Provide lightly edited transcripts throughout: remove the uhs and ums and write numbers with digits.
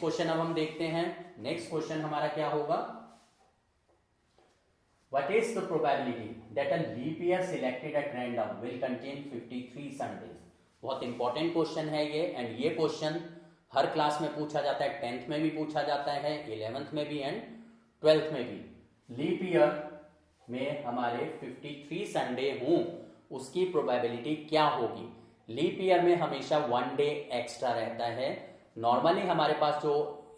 Question अब हम देखते हैं। नेक्स्ट क्वेश्चन हमारा क्या होगा, what is the probability that a leap year selected at random will contain 53 Sundays. बहुत इंपॉर्टेंट क्वेश्चन है ये, एंड ये क्वेश्चन हर क्लास में पूछा जाता है, 10th में भी पूछा जाता है, 11th में भी एंड 12th में भी। लीप ईयर में हमारे 53 संडे हों, उसकी प्रोबेबिलिटी क्या होगी। लीप ईयर में हमेशा 1 डे एक्स्ट्रा रहता है। नॉर्मली हमारे पास जो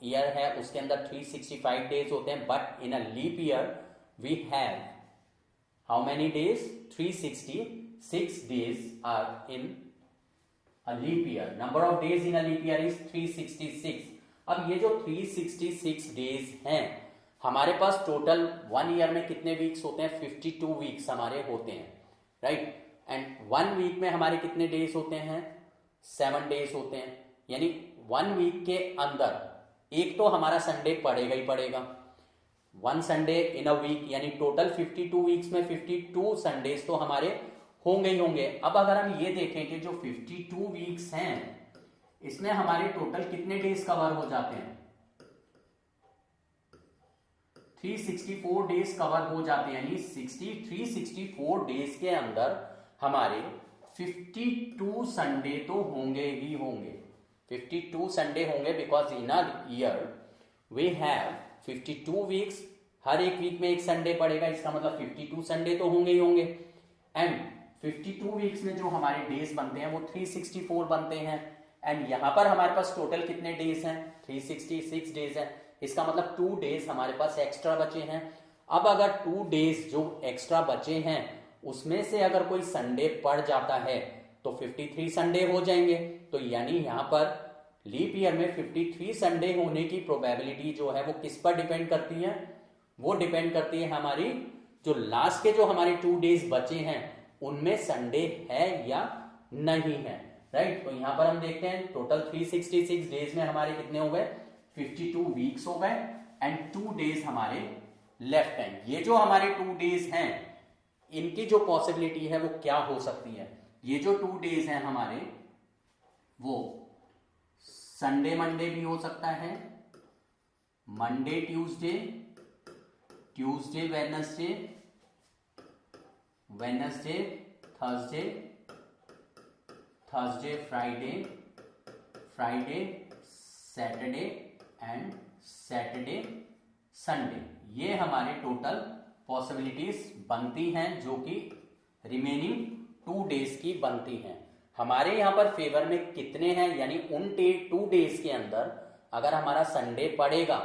ईयर है उसके अंदर 365 डेज होते हैं, but in a leap year we have how many days, 366 days are in a leap year. Number of days in a leap year is 366। अब ये जो 366 डेज हैं, हमारे पास टोटल 1 ईयर में कितने वीक्स होते हैं, 52 वीक्स हमारे होते हैं, राइट। एंड 1 वीक में हमारे कितने डेज होते हैं, 7 डेज होते हैं। यानी 1 वीक के अंदर एक तो हमारा संडे पड़ेगा ही पड़ेगा, 1 संडे इन अ वीक, यानी टोटल 52 वीक्स में 52 संडेज तो हमारे होंगे ही होंगे। अब अगर हम ये देखें कि जो 52 वीक्स हैं इसमें हमारे टोटल कितने डेज कवर हो जाते हैं, 364 डेज कवर हो जाते हैं। यानी 364 डेज के अंदर हमारे 52 संडे तो होंगे ही होंगे, 52 संडे होंगे, because in a year we have 52 weeks. हर एक वीक में एक संडे पड़ेगा, इसका मतलब 52 संडे तो होंगे ही होंगे। एंड 52 वीक्स में जो हमारे डेज बनते हैं वो 364 बनते हैं। एंड यहां पर हमारे पास टोटल कितने डेज हैं, 366 डेज है। इसका मतलब 2 डेज हमारे पास एक्स्ट्रा बचे हैं। अब अगर 2 डेज जो एक्स्ट्रा बचे हैं उसमें से अगर कोई संडे पड़ जाता है तो 53 संडे हो जाएंगे। तो यानी यहां पर लीप ईयर में 53 संडे होने की प्रोबेबिलिटी जो है वो किस पर डिपेंड करती है, वो डिपेंड करती है हमारी जो लास्ट के जो हमारे 2 डेज बचे हैं उनमें संडे है या नहीं है, राइट। तो यहां पर हम देखते हैं टोटल 366 डेज में हमारे कितने हो गए, 52 वीक्स हो गए, एंड 2 डेज हमारे लेफ्ट हैं। ये जो हमारे 2 डेज हैं इनकी जो पॉसिबिलिटी है वो क्या हो सकती है। ये जो 2 डेज हैं हमारे वो संडे मंडे भी हो सकता है, Monday Tuesday, Tuesday Wednesday, Wednesday Thursday, Thursday Friday, Friday Saturday and Saturday Sunday. ये हमारे टोटल पॉसिबिलिटीज बनती हैं जो कि रिमेनिंग 2 डेज की बनती हैं। हमारे यहां पर फेवर में कितने हैं, यानी उन 2 डेज के अंदर अगर हमारा संडे पड़ेगा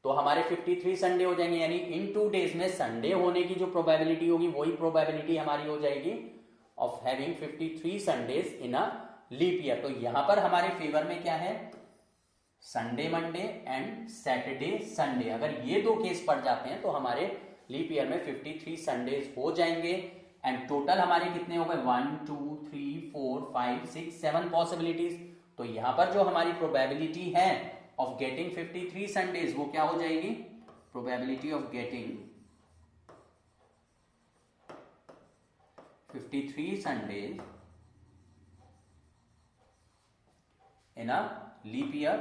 तो हमारे 53 संडे हो जाएंगे। यानी इन 2 डेज में संडे होने की जो प्रोबेबिलिटी होगी वही प्रोबेबिलिटी हमारी हो जाएगी of having 53 Sundays in a leap year. तो यहां पर हमारे फेवर में क्या है, Sunday Monday and Saturday Sunday. अगर ये 2 केस पड़ जाते हैं तो हमारे लीप ईयर में 53 संडेज हो जाएंगे। एंड टोटल हमारे कितने हो गए, 1 2 3 4 5 6 7 पॉसिबिलिटीज। तो यहां पर जो हमारी प्रोबेबिलिटी है ऑफ गेटिंग 53 संडेज वो क्या हो जाएगी, probability of getting 53 Sundays in a leap year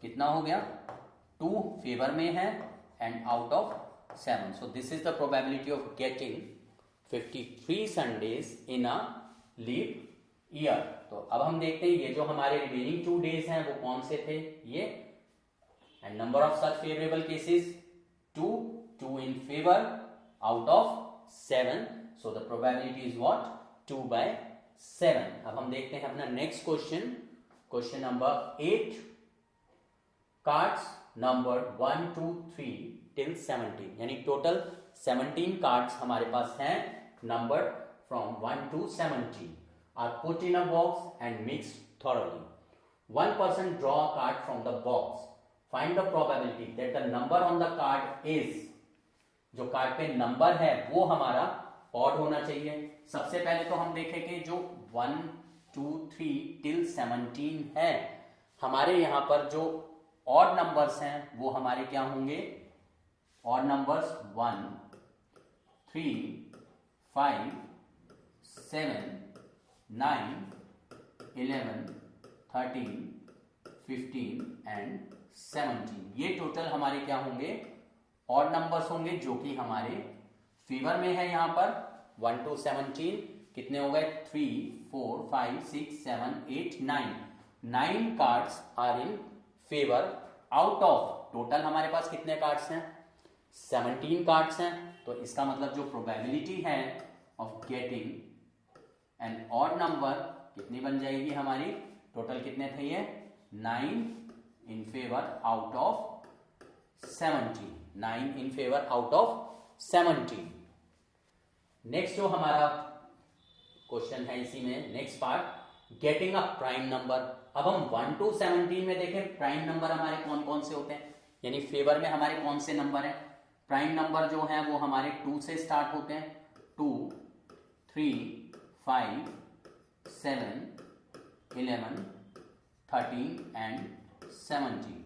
कितना हो गया, 2 फेवर में है and out of 7। So this is the probability of getting 53 Sundays in a leap year. तो अब हम देखते हैं ये जो हमारे रिमेनिंग 2 डेज हैं वो कौन से थे, ये। And number of such favourable cases 2, 2 in favour out of 7। So the probability is what, 2/7। अब हम देखते हैं अपना next question, question number 8। Cards number 1 2 3 till 17, यानी टोटल 17 कार्ड्स हमारे पास हैं, number from 1 to 17 are put in a box and mixed thoroughly. One person draw a card from the box. Find the probability that the number on the card is, जो card पे number है वो हमारा odd होना चाहिए। सबसे पहले तो हम देखें कि जो 1 2 3 till 17 है, हमारे यहां पर जो ऑड नंबर्स हैं वो हमारे क्या होंगे, ऑड नंबर्स 1 3 5 7 9, 11, 13, 15 एंड 17। ये टोटल हमारे क्या होंगे, ऑड नंबर्स होंगे, जो कि हमारे फेवर में है। यहां पर 1 to 17 कितने हो गए, 3, 4, 5, 6, 7, 8, 9। 9 cards are in favour out of total हमारे पास कितने कार्ड्स हैं, 17 कार्ड्स हैं। तो इसका मतलब जो प्रोबेबिलिटी है of getting an odd number कितनी बन जाएगी हमारी, टोटल कितने थे ये, 9 इन favour out of 17। 9 in favour out of 17। Next जो हमारा क्वेश्चन है इसी में next part, getting a prime number. अब हम 1 to 17 में देखें प्राइम नंबर हमारे कौन कौन से होते हैं, यानी फेवर में हमारे कौन से नंबर हैं। प्राइम नंबर जो है वो हमारे 2 से स्टार्ट होते हैं, 2, 3, 5, 7, 11, 13 एंड 17।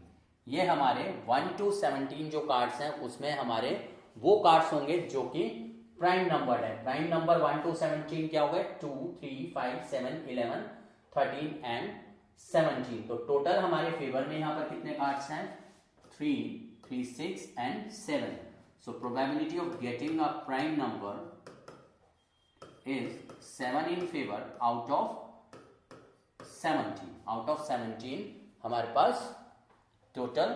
ये हमारे 1 to 17 जो कार्ड्स हैं उसमें हमारे वो कार्ड्स होंगे जो कि प्राइम नंबर है। प्राइम नंबर 1 to 17 क्या हो गए, 2, 3, 5, 7, 11, 13 एंड 17। तो टोटल हमारे फेवर में यहां पर कितने कार्ड्स हैं, 3, 3, 6 and 7। So probability of getting a prime number is 7 in favor out of 17। Out of 17 हमारे पास टोटल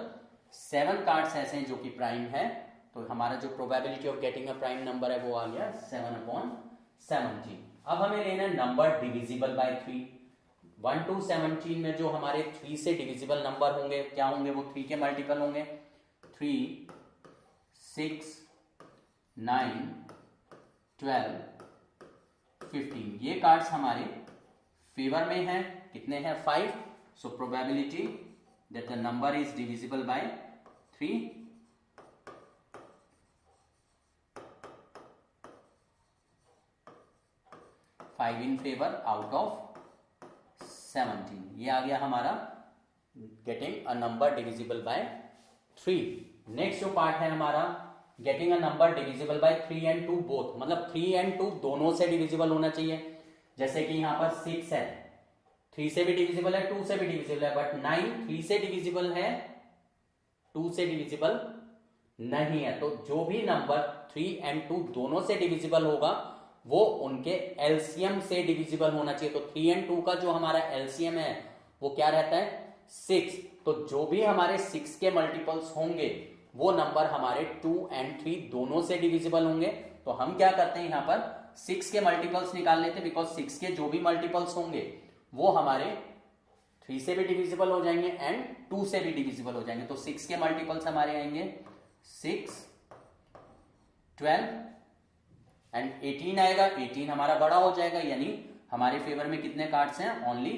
7 कार्ड्स ऐसे हैं जो कि प्राइम है। तो हमारा जो probability of getting a prime number है वो आ गया 7/17। अब हमें लेना है नंबर डिविजिबल बाय 3। 1 to 17 में जो हमारे 3 से डिविजिबल नंबर होंगे क्या होंगे, वो 3 के मल्टीपल होंगे, 3, 6, 9, 12, 15। ये कार्ड्स हमारे फेवर में हैं, कितने हैं, 5। So probability that the number is divisible by 3। 5 in favour out of 17। ये आ गया हमारा getting a number divisible by 3। Next जो पार्ट है हमारा getting a number divisible by 3 and 2 both, मतलब 3 and 2 दोनों से डिविजिबल होना चाहिए। जैसे कि यहां पर 6 है, 3 से भी डिविजिबल है, 2 से भी डिविजिबल है, बट 9 3 से डिविजिबल है, 2 से डिविजिबल नहीं है। तो जो भी नंबर 3 and 2 दोनों से डिविजिबल होगा वो उनके एलसीएम से डिविजिबल होना चाहिए। तो 3 and 2 का जो हमारा एलसीएम है वो क्या रहता है, 6। तो जो भी हमारे 6 के मल्टीपल्स होंगे वो नंबर हमारे 2 and 3 दोनों से डिविजिबल होंगे। तो हम क्या करते हैं, यहां पर 6 के मल्टीपल्स निकाल लेते हैं, बिकॉज 6 के जो भी मल्टीपल्स होंगे वो हमारे 3 से भी डिविजिबल हो जाएंगे एंड 2 से भी डिविजिबल हो जाएंगे। तो 6 के मल्टीपल्स हमारे आएंगे 6, 12 एंड 18 आएगा। 18 हमारा बड़ा हो जाएगा, यानी हमारे फेवर में कितने कार्ड्स हैं, ओनली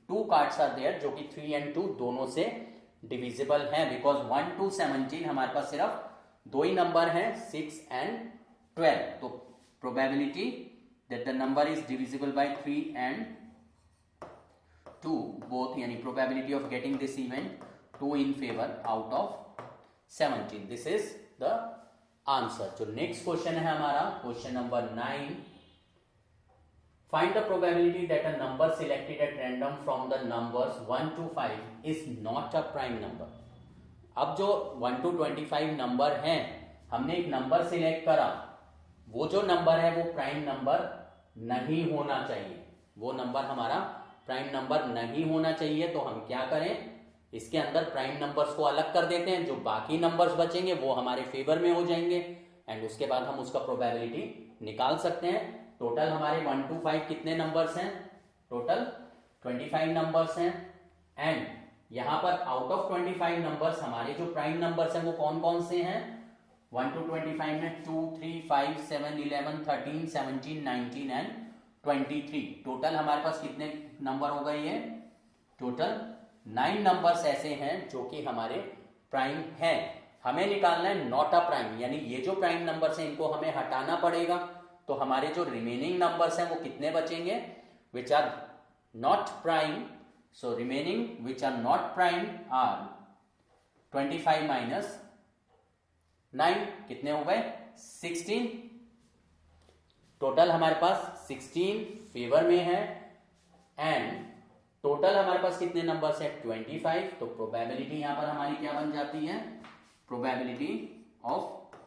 2 कार्ड्स आर देयर, जो कि 3 and 2 दोनों से डिविजिबल है। बिकॉज 1 to 17 हमारे पास सिर्फ 2 ही नंबर हैं, 6 and 12। तो probability that the number is divisible by 3 and 2 both, यानी probability of getting this event 2 in favour out of 17। This is the answer. जो नेक्स्ट क्वेश्चन है हमारा question number 9, find the probability that a number selected at random from the numbers 1 to 5 is not a prime number। अब जो 1 to 25 number हैं, हमने एक number select करा, वो जो नंबर है वो प्राइम नंबर नहीं होना चाहिए, वो नंबर हमारा प्राइम नंबर नहीं होना चाहिए। तो हम क्या करें, इसके अंदर प्राइम नंबर्स को अलग कर देते हैं, जो बाकी नंबर्स बचेंगे वो हमारे फेवर में हो जाएंगे एंड उसके बाद हम उसका प्रोबेबिलिटी निकाल सकते हैं। टोटल हमारे 1 to 5 कितने नंबर्स हैं, टोटल 25 नंबर्स हैं एंड यहां पर आउट ऑफ 25 नंबर्स हमारे जो प्राइम नंबर्स हैं वो कौन कौन से हैं, 1 to 25 में 2, 3, 5, 7, 11, 13, 17, 19 एंड 23। टोटल हमारे पास कितने नंबर हो गए, ये टोटल 9 नंबर्स ऐसे हैं जो कि हमारे प्राइम हैं। हमें निकालना है नॉट अ प्राइम, यानी ये जो प्राइम नंबर्स हैं इनको हमें हटाना पड़ेगा। तो हमारे जो रिमेनिंग नंबर्स हैं वो कितने बचेंगे, which are not prime. So remaining which are not prime are 25 minus 9, कितने हो गए, 16। टोटल हमारे पास 16 फेवर में है एंड टोटल हमारे पास कितने नंबर्स है 25, तो प्रोबेबिलिटी यहां पर हमारी क्या बन जाती है, probability of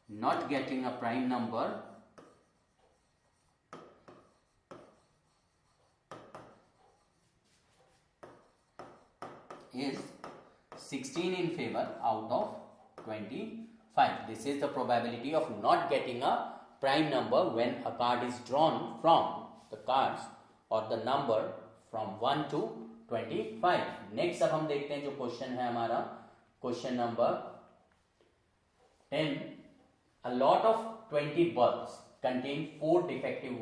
not getting a prime number is 16 in favor out of 25. This is the probability of not getting a prime number when a card is drawn from the cards or the number from 1 to 25. Next अब हम देखते हैं जो question है हमारा question number 10. A lot of 20 bulbs contain 4 defective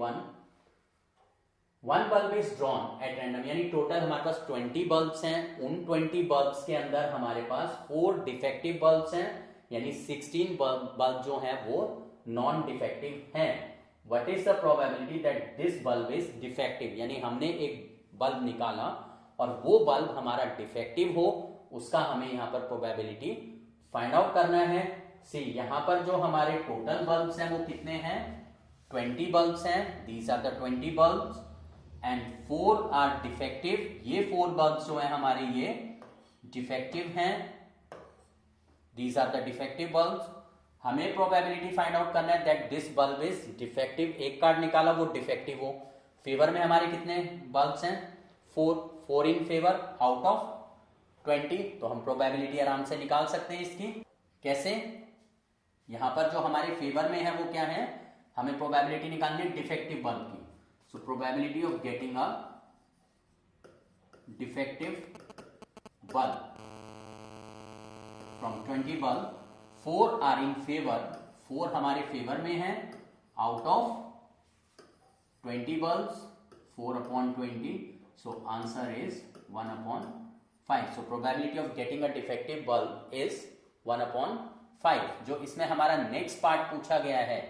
one bulb is drawn at random, यानी total हमारे पास 20 bulbs हैं, उन 20 बल्ब्स के अंदर हमारे पास 4 डिफेक्टिव बल्ब्स हैं, यानी 16 बल्ब जो हैं वो नॉन डिफेक्टिव हैं. What is the probability that this bulb is defective, यानी हमने एक बल्ब निकाला और वो बल्ब हमारा डिफेक्टिव हो, उसका हमें यहां पर प्रोबेबिलिटी फाइंड आउट करना है. सी यहां पर जो हमारे टोटल बल्ब्स हैं वो कितने हैं, 20 बल्ब्स हैं, these are the 20 bulbs and 4 are defective, ये 4 बल्ब्स जो है हमारे ये डिफेक्टिव हैं, these are the defective bulbs. हमें प्रोबेबिलिटी फाइंड आउट करना है that this bulb is defective. एक कार्ड निकाला वो डिफेक्टिव हो. फेवर में हमारे कितने बल्ब्स हैं, 4 इन फेवर आउट ऑफ 20, तो हम प्रोबेबिलिटी आराम से निकाल सकते हैं इसकी. कैसे, यहां पर जो हमारे फेवर में है वो क्या है, हमें प्रोबेबिलिटी निकालनी है डिफेक्टिव बल्ब की. So probability of getting a defective bulb from 20 bulb, 4 are in favor, 4 हमारे फेवर में है out of 20 bulbs, 4 upon 20, so answer is 1 upon 5. So probability of getting a defective bulb is 1 upon 5. जो इसमें हमारा next part पूछा गया है,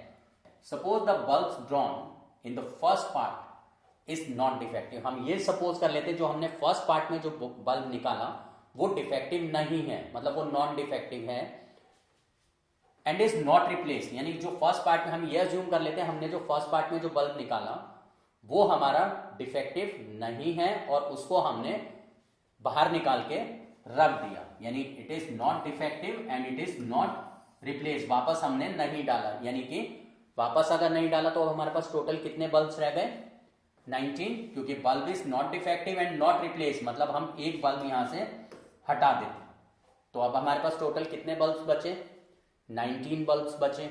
suppose the bulbs drawn in the first part is not defective. हम ये सपोज कर लेते जो हमने फर्स्ट पार्ट में जो बल्ब निकाला वो डिफेक्टिव नहीं है, मतलब वो नॉन डिफेक्टिव है एंड इज नॉट रिप्लेस, यानी जो फर्स्ट पार्ट में हम ये अज्यूम कर लेते हैं हमने जो फर्स्ट पार्ट में जो बल्ब निकाला वो हमारा डिफेक्टिव नहीं है और उसको हमने बाहर निकाल के रख दिया, यानी it is not defective and it is not replace. वापस हमने नहीं डाला, यानी कि वापस अगर नहीं डाला तो हमारे पास टोटल कितने बल्ब्स रह गए, 19, क्योंकि bulb is not defective and not replace, मतलब हम एक बल्ब यहां से हटा देते. तो अब हमारे पास टोटल कितने बल्ब्स बचे, 19 बल्ब्स बचे.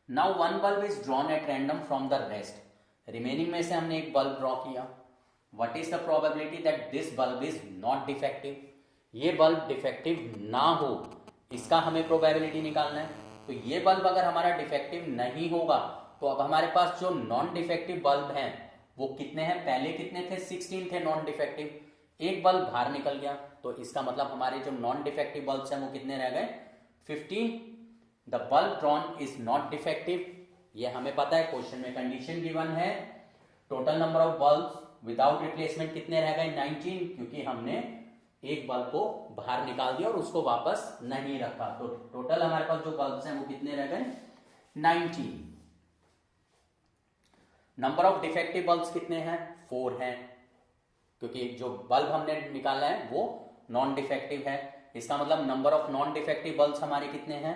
Now one bulb is drawn at random from the rest, remaining में से हमने एक बल्ब ड्रॉ किया. What is the probability that this bulb is not defective, ये बल्ब डिफेक्टिव ना हो, इसका हमें प्रोबेबिलिटी निकालना है. तो ये बल्ब अगर हमारा डिफेक्टिव नहीं होगा तो अब हमारे पास जो नॉन डिफेक्टिव बल्ब हैं वो कितने हैं, पहले कितने थे, 16 थे नॉन डिफेक्टिव, एक बल्ब बाहर निकल गया, तो इसका मतलब हमारे जो नॉन डिफेक्टिव बल्ब्स हैं वो कितने रह गए, 15. The bulb drawn is not defective, ये हमें पता है, क्वेश्चन में कंडीशन गिवन है. Total number of bulbs without replacement कितने रह गए, 19, क्योंकि हमने एक बल्ब को बाहर निकाल दिया और उसको वापस नहीं रखा. तो टोटल हमारे पास जो बल्ब्स हैं वो कितने रह गए, 19. नंबर ऑफ डिफेक्टिव बल्ब्स कितने हैं, 4 हैं, क्योंकि जो बल्ब हमने निकाला है वो नॉन डिफेक्टिव है. इसका मतलब number of non defective bulbs हमारे कितने हैं,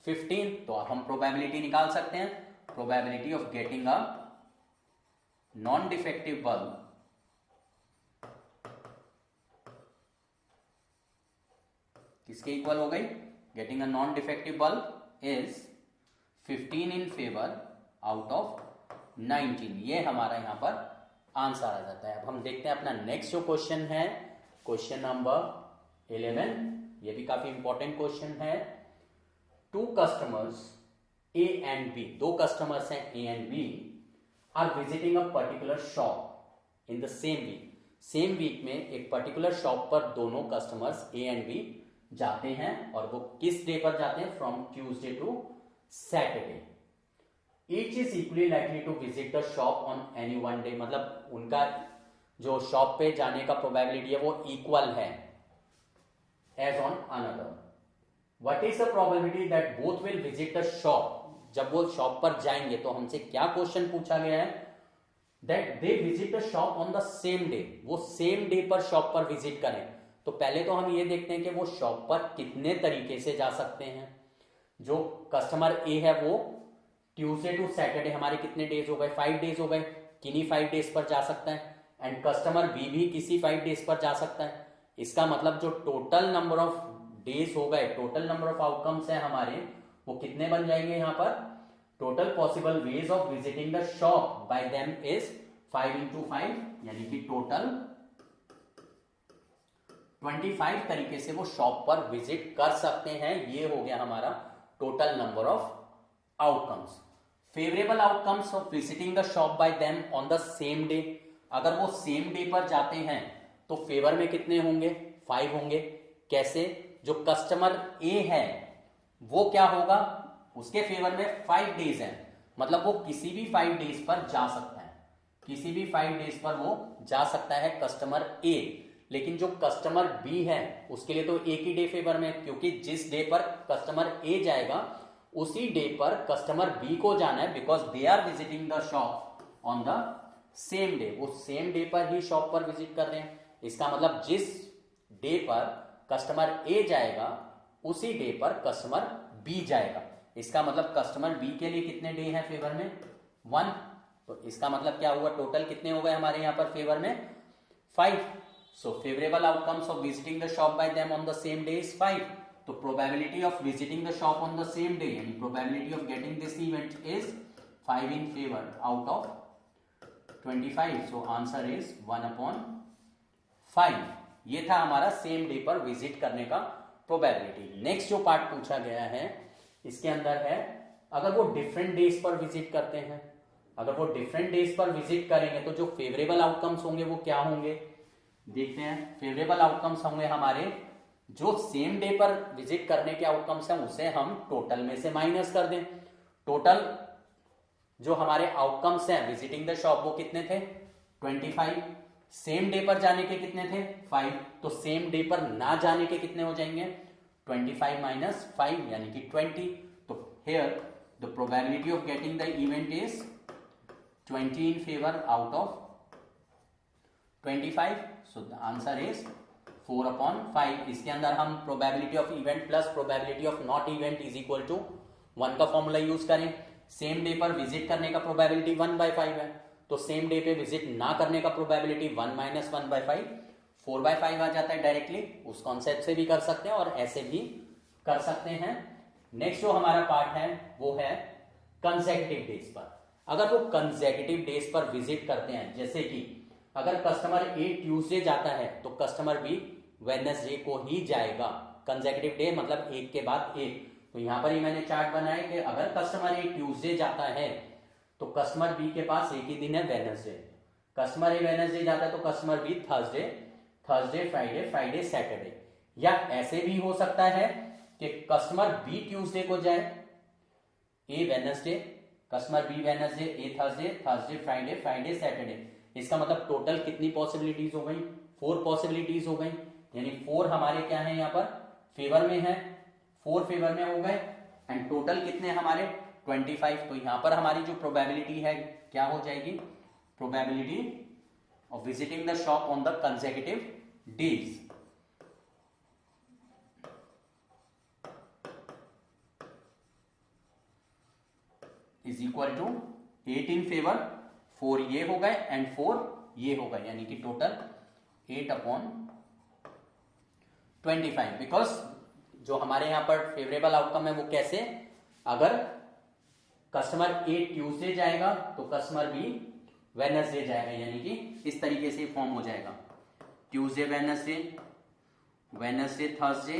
15. तो हम प्रोबेबिलिटी निकाल सकते हैं, probability of getting a non defective bulb किसके इक्वल हो गई, getting a non defective bulb is 15 in favour out of 19. ये हमारा यहां पर आंसर आ जाता है. अब हम देखते हैं अपना नेक्स्ट जो क्वेश्चन है, क्वेश्चन नंबर 11. ये भी काफी इंपॉर्टेंट क्वेश्चन है. 2 customers A and B, 2 customers हैं A and B, are visiting a particular shop in the same week. Same week में एक पर्टिकुलर शॉप पर दोनों कस्टमर्स ए एंड बी जाते हैं और वो किस डे पर जाते हैं, from Tuesday to Saturday. Each is equally likely to visit the shop on any one day, मतलब उनका जो शॉप पे जाने का प्रोबेबिलिटी है वो इक्वल है as on another. What is the probability that both will visit the shop, जब वो शॉप पर जाएंगे, तो हमसे क्या क्वेश्चन पूछा गया है, that they visit the shop on the same day, वो सेम डे पर शॉप पर विजिट करें। तो पहले तो हम ये देखते हैं कि वो शॉप पर कितने तरीके से जा सकते हैं। जो कस्टमर ए है वो ट्यूसडे टू सैटरडे, हमारे कितने डेज हो गए, 5 डेज हो गए, किन्हीं 5 डेज पर जा सकता है। एंड कस्टमर बी भी किसी 5 डेज पर जा सकता है। इसका मतलब जो टोटल नंबर ऑफ डेज हो गए, टोटल नंबर ऑफ आउटकम्स है हमारे, वो कितने बन जाएंगे यहाँ पर, total possible ways of visiting the shop by them is 5 into 5, यानी कि टोटल 25 तरीके से वो शॉप पर विजिट कर सकते हैं। ये हो गया हमारा total number of outcomes. Favourable outcomes of visiting the shop by them on the same day, अगर वो सेम डे पर जाते हैं तो फेवर में कितने होंगे, 5 होंगे। कैसे, जो कस्टमर ए है वो क्या होगा, उसके फेवर में 5 डेज है, मतलब वो किसी भी 5 डेज पर जा सकता है, किसी भी 5 डेज पर वो जा सकता है कस्टमर ए। लेकिन जो कस्टमर बी है उसके लिए तो एक ही डे फेवर में, क्योंकि जिस डे पर कस्टमर ए जाएगा उसी डे पर कस्टमर बी को जाना है, because they are visiting the shop on the same day, वो सेम डे पर ही शॉप पर विजिट कर रहे हैं। इसका मतलब जिस डे पर कस्टमर ए जाएगा उसी डे पर कस्टमर बी जाएगा। इसका मतलब कस्टमर बी के लिए कितने डे हैं फेवर में, 1। तो इसका मतलब क्या हुआ, टोटल कितने हो गए हमारे यहां पर फेवर में, 5। So favourable outcomes of visiting the shop by them on the same day is 5। तो probability of visiting the shop on the same day, यानी probability of getting this event is 5 in favour out of 25। So answer is 1/5। ये था हमारा same day पर visit करने का probability. Next जो part पूछा गया है इसके अंदर है, अगर वो डिफरेंट डेज पर विजिट करते हैं, अगर वो डिफरेंट डेज पर विजिट करेंगे तो जो फेवरेबल आउटकम्स होंगे वो क्या होंगे, देखते हैं। फेवरेबल आउटकम्स होंगे हमारे, जो सेम डे पर विजिट करने के आउटकम्स हैं उसे हम टोटल में से माइनस कर दें। टोटल जो हमारे आउटकम्स हैं विजिटिंग द शॉप वो कितने थे, 25। सेम डे पर जाने के कितने थे, 5। तो सेम डे पर ना जाने के कितने हो जाएंगे, 25 - 5 यानी कि 20। तो here the probability of getting the event is 20 in favor out of 25. So the answer is 4/5। इसके अंदर हम probability of event plus probability of not event is equal to 1 का फॉर्मूला यूज करें। सेम डे पर visit करने का probability 1/5 है, तो सेम डे पे विजिट ना करने का प्रोबेबिलिटी 1 - 1/5 4/5 आ जाता है डायरेक्टली। उस कॉन्सेप्ट से भी कर सकते हैं और ऐसे भी कर सकते हैं। नेक्स्ट जो हमारा पार्ट है वो है कंसेक्यूटिव डेज पर। अगर वो कंसेक्यूटिव डेज पर विजिट करते हैं, जैसे कि अगर कस्टमर ए ट्यूसडे जाता है तो कस्टमर बी वेडनेसडे को ही जाएगा। कंसेक्यूटिव डे मतलब एक के बाद एक। तो यहां पर ही मैंने चार्ट बनाया कि अगर कस्टमर ए ट्यूसडे जाता है तो कस्टमर बी के पास एक ही दिन है वेडनेसडे। कस्टमर ए वेडनेसडे जाता है तो customer B Thursday, Thursday Friday, Friday Saturday. या ऐसे भी हो सकता है कि कस्टमर बी ट्यूसडे को जाए, A Wednesday, customer B Wednesday, A Thursday, Thursday Friday, Friday Saturday. इसका मतलब टोटल कितनी पॉसिबिलिटीज हो गई, 4 पॉसिबिलिटीज हो गई। यानी 4 हमारे क्या है यहाँ पर फेवर में है, 4 फेवर में हो गए। एंड टोटल कितने हमारे 25। तो यहां पर हमारी जो प्रोबेबिलिटी है क्या हो जाएगी, probability of visiting the shop on the consecutive days is equal to 8 in favour, 4 ये हो गए एंड 4 ये हो गए, यानी कि टोटल 8/25। बिकॉज जो हमारे यहां पर फेवरेबल आउटकम है वो कैसे, अगर कस्टमर ए ट्यूसडे जाएगा तो कस्टमर बी वेडनेसडे जाएगा, यानी कि इस तरीके से फॉर्म हो जाएगा। Tuesday Wednesday, Wednesday Thursday,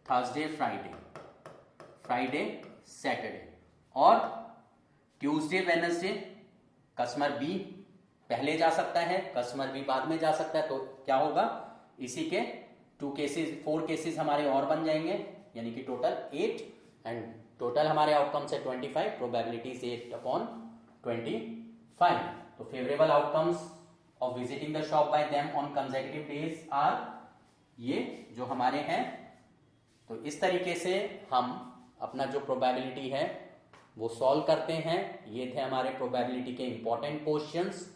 Thursday Friday, Friday Saturday. और ट्यूसडे वेडनेसडे कस्टमर बी पहले जा सकता है, कस्टमर बी बाद में जा सकता है। तो क्या होगा, इसी के 4 केसेस हमारे और बन जाएंगे, यानी कि टोटल 8। एंड टोटल हमारे आउटकम से 25, प्रोबेबिलिटी 8/25। तो favourable outcomes of visiting the shop by them on consecutive days are ये जो हमारे हैं। तो इस तरीके से हम अपना जो प्रोबेबिलिटी है वो सॉल्व करते हैं। ये थे हमारे प्रोबेबिलिटी के इंपॉर्टेंट क्वेश्चंस।